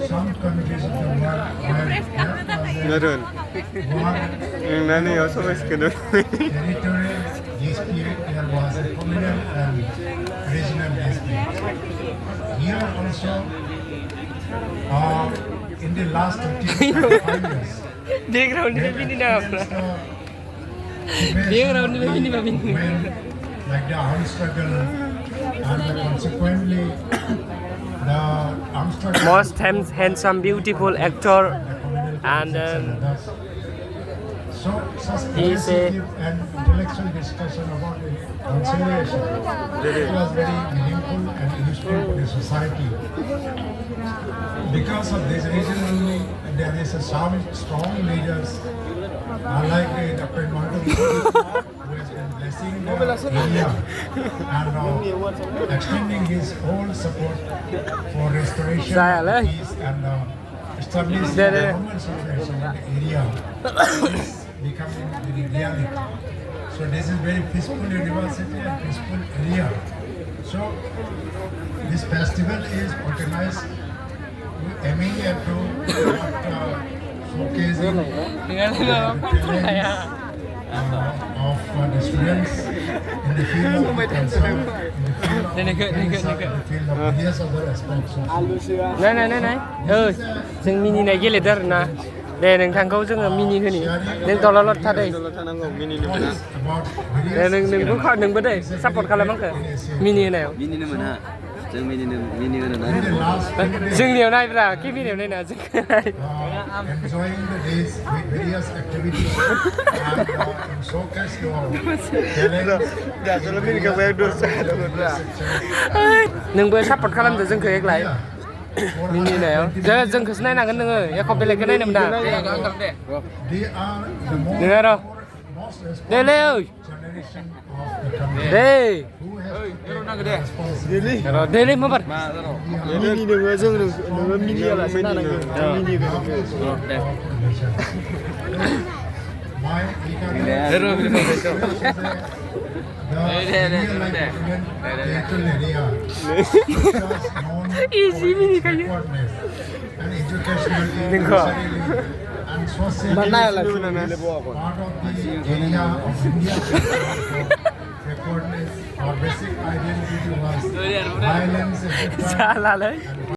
some countries of the world where there was Narun. a war Yung nanay ako sa mas ganun. territorial dispute, there was a communal and regional dispute. Here also, in the last 25 years, Background ni Bini na apa? Background when like the armed struggle and consequently the armed struggle Most handsome, beautiful actor, and so such He's a- positive and intellectual discussion about the conciliation it was very meaningful and useful for the society. Because of this reason only there is a strong leaders like Dr. Martin who has been blessing the area and extending his whole support for restoration of peace and establishing the government situation in the area is becoming very reality. So this is very peaceful university and peaceful area. So this festival is organized aiming at to showcasing the talents of the students in the field of concern, in the field of various other aspects of Này. जों मिनिनाय गेलेदों आरो ना. दे नोंथांखौ जोङो मिनि होनि. नों दलद थादों. दे नोंबो दे सापर्ट खालाम आंखो मिनि होनायाव. Minino mana? Jangan minino na. जोंनियाव नायब्रा केबिनायाव नायना जोंखो नाय. enjoying the days with various activities and showcase your talents. नोंबो सापर्ट खालामदो जोंखो एकलाय. मिनिनायाव जोंखौसो नायनांगोन नोङो एख' बेलेगखौ नायनो मोना They are the नोङो र' most देलै ओइ generation of the country they who has responsibility. र' देलै माबार Mini nunggu aja nunggu mini ala sana nunggu. Mini My Easy mini kayo. And educational Ningko. and social Mana lah part of the area of India backwardness or basic identity was violence, etc. Salah lah.